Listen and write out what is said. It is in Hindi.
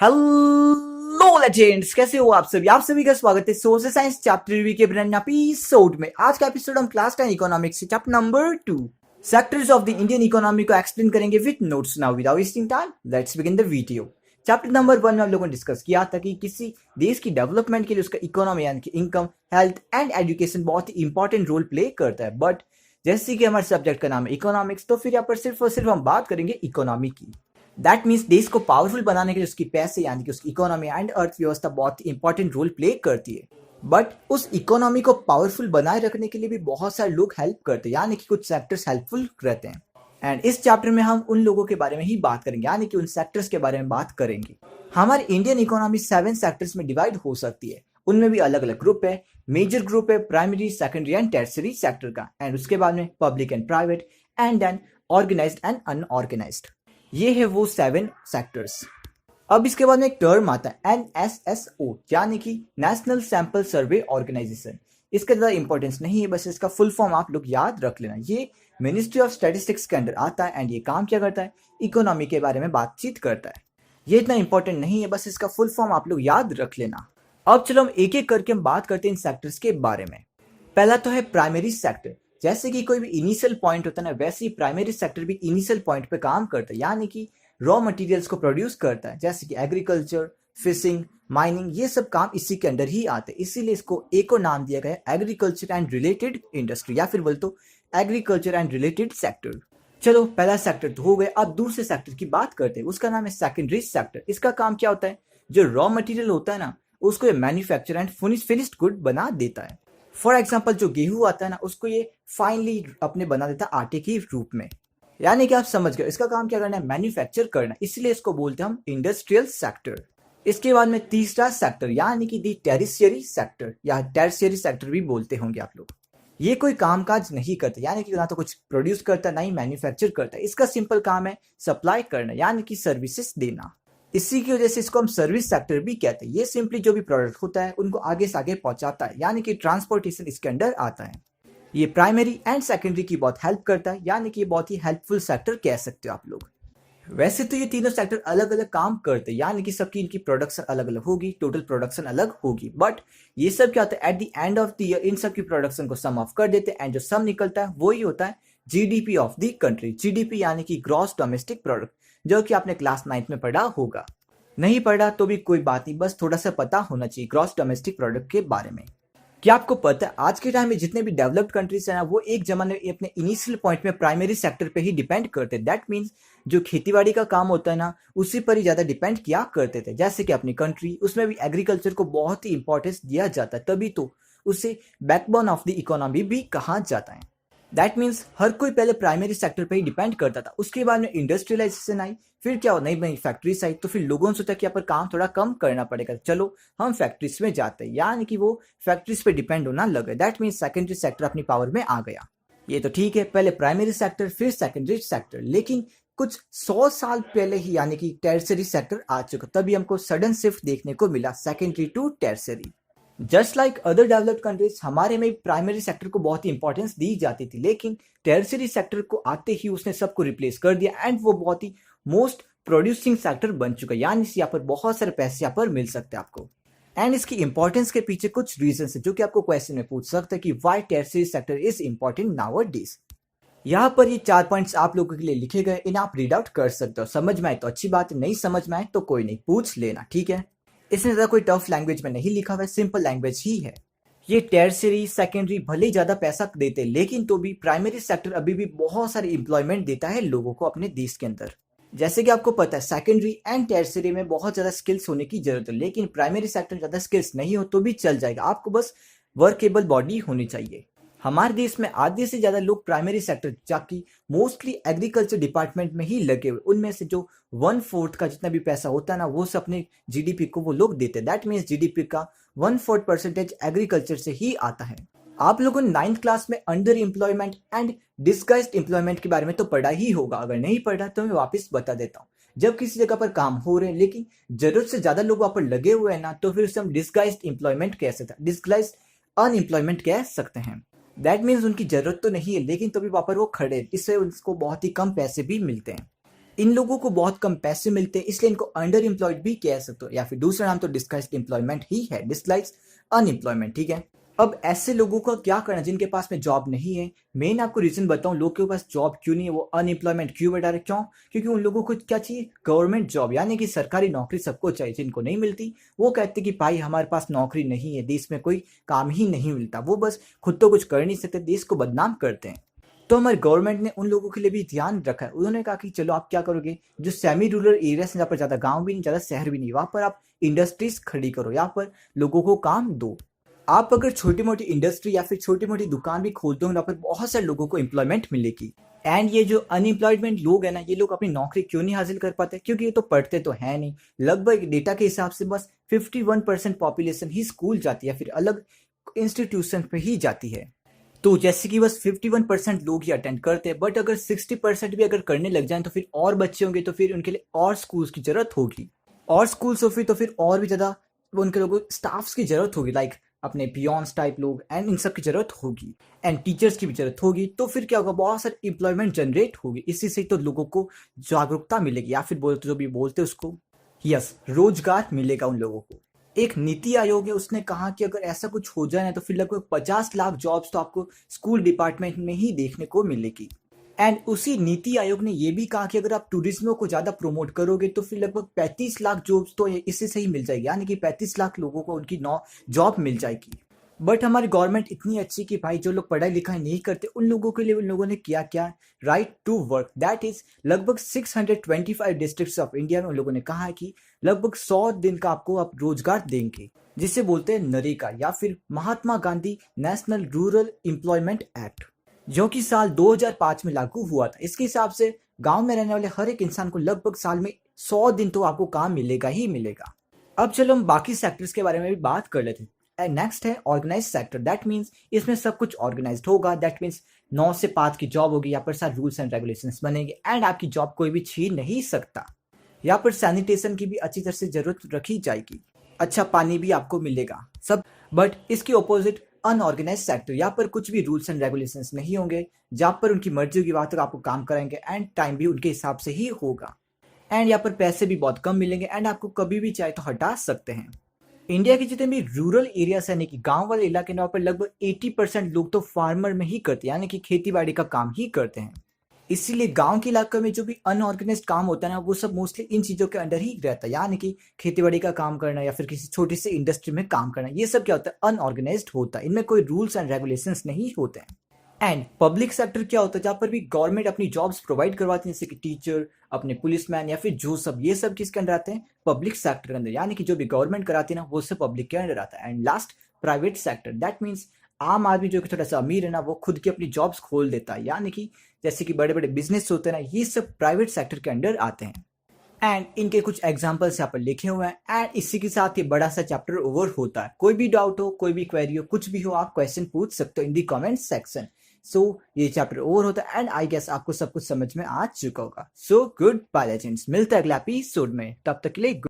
हेलो लेजेंड्स, कैसे हो आप सभी का स्वागत है सोशल साइंस चैप्टर रिव्यू के ब्रांड एपिसोड में। आज का एपिसोड हम क्लास 10 इकोनॉमिक्स से chapter number 2 sectors of the Indian economy को एक्सप्लेन करेंगे with notes. Now without wasting time let's begin the video. Chapter number 1 में हम लोगों ने डिस्कस किया था कि किसी देश की डेवलपमेंट के लिए उसका इकोनॉमी यानी कि इनकम, हेल्थ एंड एजुकेशन बहुत ही इंपॉर्टेंट रोल प्ले करता है। बट जैसे कि हमारे सब्जेक्ट का नाम है इकोनॉमिक्स, तो फिर यहाँ पर सिर्फ और सिर्फ हम बात करेंगे इकोनॉमी की। दैट मीन्स देश को पावरफुल बनाने के लिए उसकी पैसे यानी कि उसकी इकोनॉमी एंड अर्थव्यवस्था बहुत ही इंपॉर्टेंट रोल प्ले करती है। बट उस इकोनॉमी को पावरफुल बनाए रखने के लिए भी बहुत सारे लोग हेल्प करते हैं, यानी कि कुछ सेक्टर्स हेल्पफुल रहते हैं। एंड इस चैप्टर में हम उन लोगों के बारे में ही बात करेंगे, यानी कि उन सेक्टर्स के बारे में बात करेंगे। हमारी इंडियन इकोनॉमी 7 सेक्टर्स में डिवाइड हो सकती है। उनमें भी अलग अलग ग्रुप है। मेजर ग्रुप है primary, secondary and tertiary sector का, एंड उसके बाद में public and private, and then organised and unorganised. ये है वो 7 सेक्टर्स। अब इसके बाद में एक टर्म आता है NSSO, यानी कि नेशनल सैंपल सर्वे ऑर्गेनाइजेशन। इसका ज़्यादा इंपॉर्टेंस नहीं है, बस इसका फुल फॉर्म आप लोग याद रख लेना। ये मिनिस्ट्री ऑफ स्टैटिस्टिक्स के अंडर आता है एंड ये काम क्या करता है, इकोनॉमी के बारे में बातचीत करता है। ये इतना इंपॉर्टेंट नहीं है, बस इसका फुल फॉर्म आप लोग याद रख लेना। अब चलो हम एक एक करके हम बात करते हैं इन सेक्टर्स के बारे में। पहला तो है प्राइमरी सेक्टर। जैसे कि कोई भी इनिशियल पॉइंट होता है ना, वैसे ही प्राइमरी सेक्टर भी इनिशियल पॉइंट पे काम करता है, यानी कि रॉ मटेरियल्स को प्रोड्यूस करता है। जैसे कि एग्रीकल्चर, फिशिंग, माइनिंग, ये सब काम इसी के अंडर ही आते हैं। इसीलिए इसको एक और नाम दिया गया है एग्रीकल्चर एंड रिलेटेड इंडस्ट्री, या फिर बोल तो एग्रीकल्चर एंड रिलेटेड सेक्टर। चलो पहला सेक्टर तो हो गया। अब दूसरे सेक्टर की बात करते हैं, उसका नाम है सेकेंडरी सेक्टर। इसका काम क्या होता है, जो रॉ मटेरियल होता है ना, उसको ये मैन्युफैक्चर एंड फिनिश्ड गुड बना देता है। फॉर एग्जाम्पल जो गेहूं आता है ना, उसको ये फाइनली अपने बना देता है आटे के रूप में। यानी कि आप समझ गए, इसका काम क्या करना है, मैन्युफैक्चर करना, इसलिए इसको बोलते हैं हम इंडस्ट्रियल सेक्टर। इसके बाद में तीसरा सेक्टर यानी कि दी टेरिशियरी सेक्टर या टर्शियरी सेक्टर भी बोलते होंगे आप लोग। ये कोई कामकाज नहीं करता, यानी कि ना तो कुछ प्रोड्यूस करता ना ही मैन्युफैक्चर करता। इसका सिंपल काम है सप्लाई करना, यानी कि सर्विसेज देना। इसी की वजह से इसको हम सर्विस सेक्टर भी कहते हैं। ये सिंपली जो भी प्रोडक्ट होता है उनको आगे से आगे पहुंचाता है, यानी कि ट्रांसपोर्टेशन इसके अंडर आता है। ये प्राइमरी एंड सेकेंडरी की बहुत हेल्प करता है, यानी कि बहुत ही हेल्पफुल सेक्टर कह सकते हो आप लोग। वैसे तो ये तीनों सेक्टर अलग अलग काम करते हैं, यानी कि सबकी इनकी प्रोडक्शन अलग अलग होगी, टोटल प्रोडक्शन अलग होगी। बट ये सब क्या होता है, at the end of the year in सब की प्रोडक्शन को सम ऑफ कर देते हैं, एंड जो सम निकलता है वही होता है GDP of the country. GDP यानी कि ग्रॉस डोमेस्टिक प्रोडक्ट, जो कि आपने क्लास 9 में पढ़ा होगा। नहीं पढ़ा तो भी कोई बात नहीं, बस थोड़ा सा पता होना चाहिए ग्रॉस डोमेस्टिक प्रोडक्ट के बारे में। क्या आपको पता है आज के टाइम में जितने भी डेवलप्ड कंट्रीज हैं ना, वो एक जमाने में अपने इनिशियल पॉइंट में प्राइमरी सेक्टर पे ही डिपेंड करते हैं। दैट मीन्स जो खेतीबाड़ी का काम होता है ना, उसी पर ही ज्यादा डिपेंड किया करते थे। जैसे कि अपनी कंट्री, उसमें भी एग्रीकल्चर को बहुत ही इंपॉर्टेंस दिया जाता है, तभी तो उसे बैकबोन ऑफ द इकोनॉमी भी कहा जाता है। दैट मीन्स हर कोई पहले प्राइमरी सेक्टर पे ही डिपेंड करता था। उसके बाद में इंडस्ट्रियलाइजेशन आई, फिर क्या हो, नई नई फैक्ट्रीज आई, तो फिर लोगों ने सोचा कि यहाँ पर काम थोड़ा कम करना पड़ेगा, चलो हम फैक्ट्रीज में जाते हैं, यानी कि वो फैक्ट्रीज पे डिपेंड होना लगे। दैट मीन्स सेकेंडरी सेक्टर अपनी पावर में आ गया। ये तो ठीक है, पहले प्राइमरी सेक्टर फिर सेकेंडरी सेक्टर, लेकिन कुछ 100 साल पहले ही यानी कि टर्शियरी सेक्टर आ चुका, तभी हमको सडन शिफ्ट देखने को मिला secondary to tertiary. Just like other developed countries, हमारे में प्राइमरी सेक्टर को बहुत ही इंपॉर्टेंस दी जाती थी, लेकिन टर्शियरी सेक्टर को आते ही उसने सबको रिप्लेस कर दिया, एंड वो बहुत ही मोस्ट प्रोड्यूसिंग सेक्टर बन चुका है। यानी यहाँ पर बहुत सारे पैसे यहाँ पर मिल सकते हैं आपको। एंड इसकी इंपॉर्टेंस के पीछे कुछ रीजन है जो कि आपको क्वेश्चन में पूछ सकते हैं कि why tertiary sector is important nowadays. यहाँ पर ये 4 पॉइंट्स आप लोगों के लिए लिखे गए, इन्हें आप रीड आउट कर सकते हो। समझ में आए तो अच्छी बात है, नहीं समझ में आए तो कोई नहीं, पूछ लेना, ठीक है। इसमें ज़्यादा कोई टफ लैंग्वेज में नहीं लिखा हुआ है, सिंपल लैंग्वेज ही है। ये टर्शियरी सेकेंडरी भले ही ज़्यादा पैसा देते, लेकिन तो भी प्राइमरी सेक्टर अभी भी बहुत सारे एम्प्लॉयमेंट देता है लोगों को अपने देश के अंदर। जैसे कि आपको पता है सेकेंडरी एंड टर्शियरी में बहुत ज़्यादा स्किल्स होने की जरूरत है, लेकिन प्राइमरी सेक्टर में ज़्यादा स्किल्स नहीं हो तो भी चल जाएगा, आपको बस वर्केबल बॉडी होनी चाहिए। हमारे देश में आधे से ज्यादा लोग प्राइमरी सेक्टर जाके मोस्टली एग्रीकल्चर डिपार्टमेंट में ही लगे हुए, उनमें से जो 1/4 का जितना भी पैसा होता है ना, वो सब अपने जीडीपी को वो लोग देते हैं। दैट मीन्स जीडीपी का 1/4% एग्रीकल्चर से ही आता है। आप लोगों ने 9th क्लास में under employment and disguised employment के बारे में तो पढ़ा ही होगा, अगर नहीं पढ़ा तो मैं वापस बता देता हूँ। जब किसी जगह पर काम हो रहे हैं लेकिन जरूरत से ज्यादा लोग वहां पर लगे हुए हैं ना, तो फिर उसे हम डिस्गाइज्ड एम्प्लॉयमेंट कह सकते हैं, डिस्गाइज्ड अनएम्प्लॉयमेंट कह सकते हैं। दैट मीन्स उनकी जरूरत तो नहीं है, लेकिन तभी वहां पर वो खड़े, इससे उनको बहुत ही कम पैसे भी मिलते हैं। इन लोगों को बहुत कम पैसे मिलते हैं, इसलिए इनको अंडर एम्प्लॉयड भी कह सकते हो, या फिर दूसरा नाम तो डिस्गाइज्ड एम्प्लॉयमेंट ही है, डिस्गाइज्ड अनएम्प्लॉयमेंट। ठीक है, अब ऐसे लोगों का क्या करना जिनके पास में जॉब नहीं है। मेन आपको रीजन बताऊं लोग के पास जॉब क्यों नहीं है, वो अनएम्प्लॉयमेंट क्यों बढ़ा रहे, क्यों? क्योंकि उन लोगों को क्या चाहिए, गवर्नमेंट जॉब, यानी कि सरकारी नौकरी सबको चाहिए। जिनको नहीं मिलती वो कहते कि भाई हमारे पास नौकरी नहीं है, देश में कोई काम ही नहीं मिलता, वो बस खुद तो कुछ कर नहीं सकते, देश को बदनाम करते हैं। तो हमारे गवर्नमेंट ने उन लोगों के लिए भी ध्यान रखा है। उन्होंने कहा कि चलो आप क्या करोगे, जो सेमी रूरल एरियाज जहाँ पर ज़्यादा गांव भी नहीं ज़्यादा शहर भी नहीं, वहाँ पर आप इंडस्ट्रीज खड़ी करो, यहाँ पर लोगों को काम दो। आप अगर छोटी मोटी इंडस्ट्री या फिर छोटी मोटी दुकान भी खोलते हो, यहाँ पर बहुत सारे लोगों को एम्प्लॉयमेंट मिलेगी। एंड ये जो अनएम्प्लॉयमेंट लोग हैं ना, ये लोग अपनी नौकरी क्यों नहीं हासिल कर पाते, क्योंकि ये तो पढ़ते तो है नहीं। लगभग डेटा के हिसाब से बस 51% पॉपुलेशन ही स्कूल जाती है, फिर अलग इंस्टीट्यूशन पे ही जाती है। तो जैसे कि बस 51% लोग ही अटेंड करते हैं, बट अगर 60% भी अगर करने लग जाएं तो फिर और बच्चे होंगे, तो फिर उनके लिए और स्कूल्स की जरूरत होगी, और स्कूल्स हो तो फिर और भी ज़्यादा उनके लोगों स्टाफ्स की जरूरत होगी, लाइक अपने पियोन्स टाइप लोग, एंड इन सब की जरूरत होगी, एंड टीचर्स की भी जरूरत होगी। तो फिर क्या होगा, बहुत सारी एम्प्लॉयमेंट जनरेट होगी, इसी से तो लोगों को जागरूकता मिलेगी, या फिर बोलते जो भी बोलते उसको, यस, रोजगार मिलेगा उन लोगों को। एक नीति आयोग है, उसने कहा कि अगर ऐसा कुछ हो जाए ना तो फिर लगभग 50 लाख जॉब्स तो आपको स्कूल डिपार्टमेंट में ही देखने को मिलेगी। एंड उसी नीति आयोग ने ये भी कहा कि अगर आप टूरिज्म को ज़्यादा प्रमोट करोगे तो फिर लगभग 35 लाख जॉब्स तो इससे से ही मिल जाएगी, यानी कि 35 लाख लोगों को उनकी जॉब मिल जाएगी। बट हमारी गवर्नमेंट इतनी अच्छी कि भाई जो लोग पढ़ाई लिखाई नहीं करते उन लोगों के लिए उन लोगों ने किया क्या, right to work, that is लगभग 625 डिस्ट्रिक्ट्स ऑफ इंडिया में उन लोगों ने कहा है कि लगभग 100 दिन का आपको आप रोजगार देंगे, जिसे बोलते हैं नरेगा, या फिर Mahatma Gandhi national rural employment act, जो कि साल 2005 में लागू हुआ था। इसके हिसाब से गांव में रहने वाले हर एक इंसान को लगभग साल में 100 दिन तो आपको काम मिलेगा ही मिलेगा। अब चलो हम बाकी सेक्टर्स के बारे में भी बात कर लेते हैं। नेक्स्ट है ऑर्गेनाइज सेक्टर, दैट मीन्स इसमें सब कुछ ऑर्गेनाइज्ड होगा, दैट मीन्स 9 से 5 की जॉब होगी, यहाँ पर सारे रूल्स एंड रेगुलेशंस बनेंगे, एंड आपकी जॉब कोई भी छीन नहीं सकता। यहाँ पर सैनिटेशन की भी अच्छी तरह से जरूरत रखी जाएगी, अच्छा पानी भी आपको मिलेगा सब। बट इसके ऑपोजिट अनऑर्गेनाइज सेक्टर, यहाँ पर कुछ भी रूल्स एंड रेगुलेशंस नहीं होंगे, जहाँ पर उनकी मर्जी होगी वहाँ तक आपको काम कराएंगे, एंड टाइम भी उनके हिसाब से ही होगा, एंड यहाँ पर पैसे भी बहुत कम मिलेंगे, एंड आपको कभी भी चाहे तो हटा सकते हैं। इंडिया के जितने भी रूरल एरियाज यानी कि गांव वाले इलाके, वहाँ पर लगभग 80% लोग तो फार्मर में ही करते हैं, यानी कि खेती बाड़ी का काम ही करते हैं। इसीलिए गांव के इलाके में जो भी अनऑर्गेनाइज्ड काम होता है ना, वो सब मोस्टली इन चीज़ों के अंडर ही रहता है, यानी कि खेती बाड़ी का काम करना या फिर किसी छोटी सी इंडस्ट्री में काम करना, ये सब क्या होता है, अनऑर्गेनाइज्ड होता है, इनमें कोई रूल्स एंड रेगुलेशंस नहीं होते हैं। एंड पब्लिक सेक्टर क्या होता है, जहाँ पर भी गवर्नमेंट अपनी जॉब्स प्रोवाइड करवाती है, जैसे कि टीचर, अपने पुलिसमैन, या फिर जो सब, ये सब किसके अंदर आते हैं, पब्लिक सेक्टर के अंदर, यानी कि जो भी गवर्नमेंट कराती है ना वो सब पब्लिक के अंदर आता है। And last private sector, that means आम आदमी जो कि थोड़ा सा अमीर है ना, वो खुद की अपनी जॉब्स खोल देता है, यानी कि जैसे कि बड़े बड़े बिजनेस होते हैं ना, ये सब प्राइवेट सेक्टर के अंडर आते हैं। एंड इनके कुछ एग्जाम्पल्स यहाँ पर लिखे हुए हैं, एंड इसी के साथ ये बड़ा सा चैप्टर ओवर होता है। कोई भी डाउट हो, कोई भी क्वेरी हो, कुछ भी हो, आप क्वेश्चन पूछ सकते हो इन दी कमेंट सेक्शन। सो ये चैप्टर ओवर होता है, एंड आई गेस आपको सब कुछ समझ में आ चुका होगा। सो गुड बाय लेजेंड्स, मिलते हैं अगले एपिसोड में, तब तक के लिए